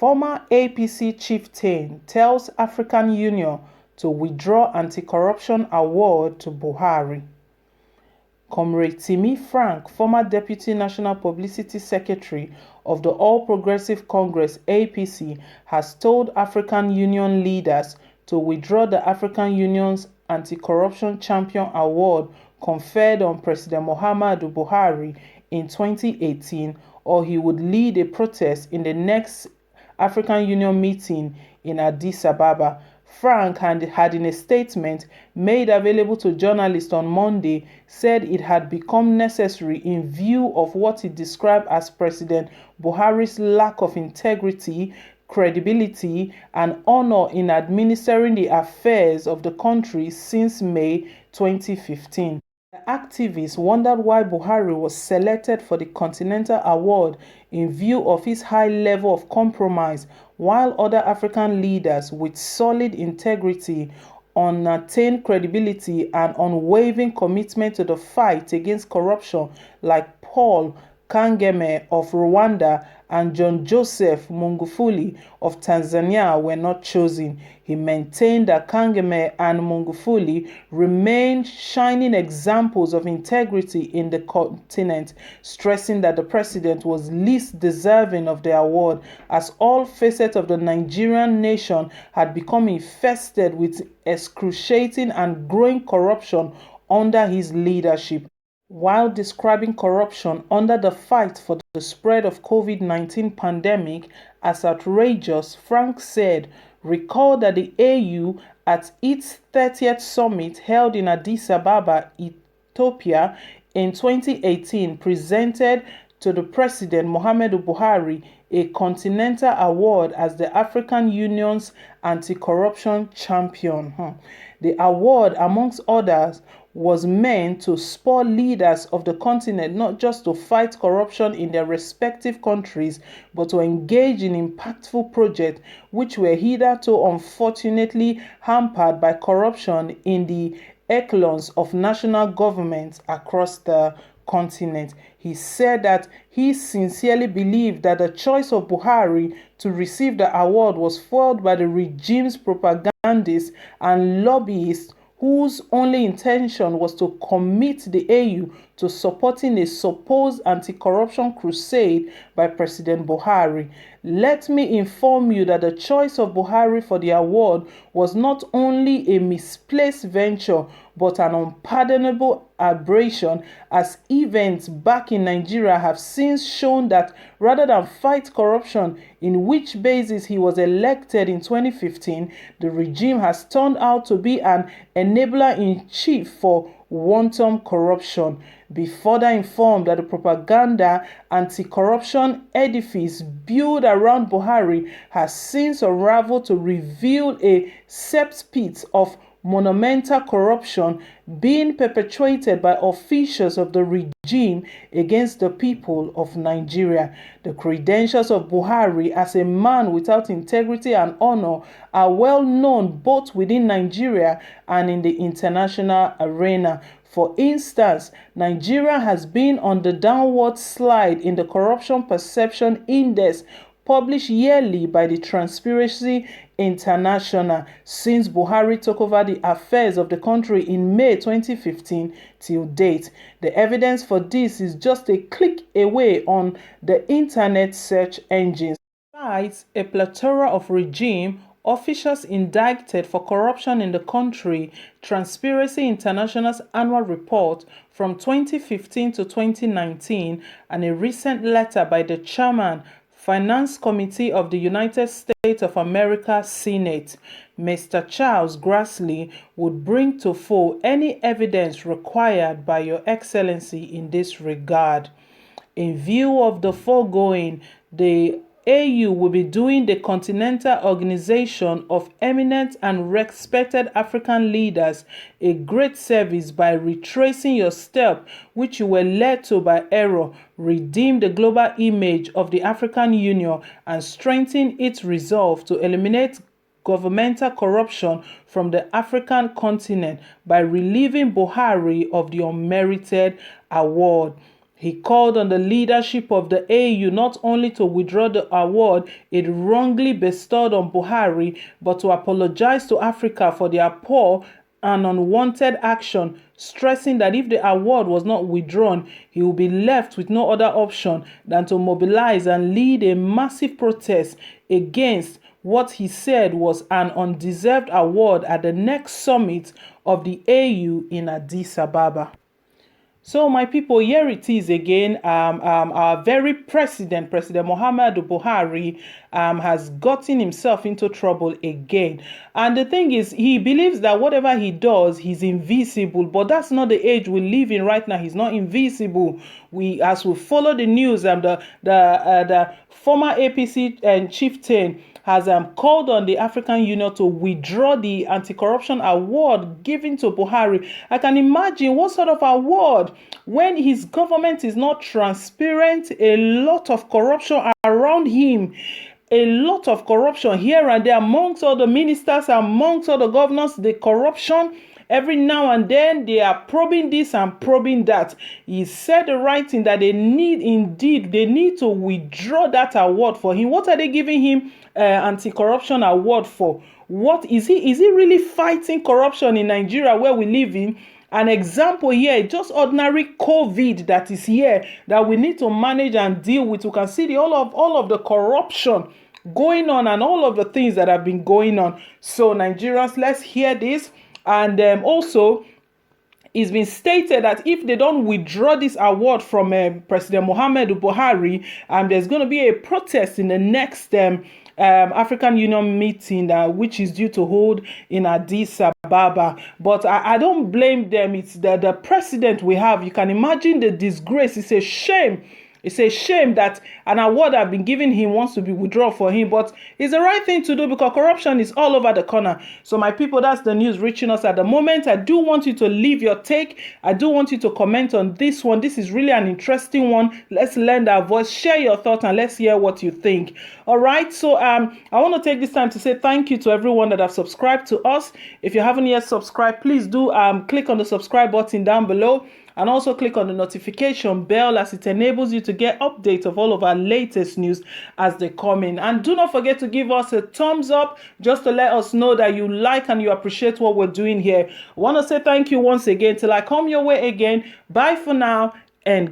Former APC chieftain tells African Union to withdraw anti-corruption award to Buhari. Comrade Timi Frank, former Deputy National Publicity Secretary of the All Progressive Congress (APC), has told African Union leaders to withdraw the African Union's Anti-Corruption Champion Award conferred on President Muhammadu Buhari in 2018, or he would lead a protest in the next African Union meeting in Addis Ababa. Frank had in a statement made available to journalists on Monday said it had become necessary in view of what he described as President Buhari's lack of integrity, credibility, and honor in administering the affairs of the country since May 2015. The activists wondered why Buhari was selected for the Continental Award in view of his high level of compromise, while other African leaders with solid integrity, unattained credibility, and unwavering commitment to the fight against corruption, like Paul Kagame of Rwanda and John Joseph Magufuli of Tanzania, were not chosen. He maintained that Kagame and Magufuli remain shining examples of integrity in the continent, stressing that the president was least deserving of the award, as all facets of the Nigerian nation had become infested with excruciating and growing corruption under his leadership. While describing corruption under the fight for the spread of COVID-19 pandemic as outrageous, Frank said, "Recall that the AU at its 30th summit held in Addis Ababa, Ethiopia in 2018 presented to the President Muhammadu Buhari a Continental Award as the African Union's anti-corruption champion." The award, amongst others, was meant to spur leaders of the continent not just to fight corruption in their respective countries, but to engage in impactful projects which were hitherto unfortunately hampered by corruption in the echelons of national governments across the continent. He said that he sincerely believed that the choice of Buhari to receive the award was fueled by the regime's propagandists and lobbyists whose only intention was to commit the AU to supporting a supposed anti-corruption crusade by President Buhari. Let me inform you that the choice of Buhari for the award was not only a misplaced venture, but an unpardonable aberration, as events back in Nigeria have since shown that rather than fight corruption, in which basis he was elected in 2015, the regime has turned out to be an enabler-in-chief for wanton corruption. Be further informed that the propaganda anti-corruption edifice built around Buhari has since unraveled to reveal a cesspit of monumental corruption being perpetrated by officials of the regime against the people of Nigeria. The credentials of Buhari as a man without integrity and honor are well known both within Nigeria and in the international arena. For instance, Nigeria has been on the downward slide in the Corruption Perception Index published yearly by the Transparency International since Buhari took over the affairs of the country in May 2015 till date. The evidence for this is just a click away on the internet search engines. Besides a plethora of regime officials indicted for corruption in the country, Transparency International's annual report from 2015 to 2019 and a recent letter by the chairman Finance Committee of the United States of America Senate, Mr. Charles Grassley, would bring to fore any evidence required by Your Excellency in this regard. In view of the foregoing, the AU will be doing the Continental Organization of eminent and respected African leaders a great service by retracing your step which you were led to by error, redeem the global image of the African Union, and strengthen its resolve to eliminate governmental corruption from the African continent by relieving Buhari of the unmerited award. He called on the leadership of the AU not only to withdraw the award it wrongly bestowed on Buhari, but to apologize to Africa for their poor and unwanted action, stressing that if the award was not withdrawn, he would be left with no other option than to mobilize and lead a massive protest against what he said was an undeserved award at the next summit of the AU in Addis Ababa. So, my people, here it is again. Our very President Muhammadu Buhari, has gotten himself into trouble again. And the thing is, he believes that whatever he does, he's invisible. But that's not the age we live in right now. He's not invisible. As we follow the news, the former APC Chieftain has called on the African Union to withdraw the anti-corruption award given to Buhari. I can imagine what sort of award when his government is not transparent, a lot of corruption around him, a lot of corruption here and there amongst all the ministers, amongst all the governors, the corruption. Every now and then they are probing this and probing that. He said the right thing that they need to withdraw that award for him. What are they giving him anti-corruption award for? What is he really fighting corruption in Nigeria where we live in? An example here, just ordinary COVID that is here that we need to manage and deal with. You can see all of the corruption going on and all of the things that have been going on. So Nigerians, let's hear this. And also, it's been stated that if they don't withdraw this award from President Muhammadu Buhari, there's going to be a protest in the next African Union meeting, which is due to hold in Addis Ababa. But I don't blame them. It's the president we have. You can imagine the disgrace. It's a shame. It's a shame that an award I've been giving him wants to be withdrawn for him, but it's the right thing to do because corruption is all over the corner. So my people, that's the news reaching us at the moment. I do want you to leave your take. I do want you to comment on this one. This is really an interesting one. Let's lend our voice, share your thoughts, and let's hear what you think. All right. So I want to take this time to say thank you to everyone that have subscribed to us. If you haven't yet subscribed, please do click on the subscribe button down below. And also click on the notification bell as it enables you to get updates of all of our latest news as they come in. And do not forget to give us a thumbs up just to let us know that you like and you appreciate what we're doing here. I want to say thank you once again till I come your way again. Bye for now and God.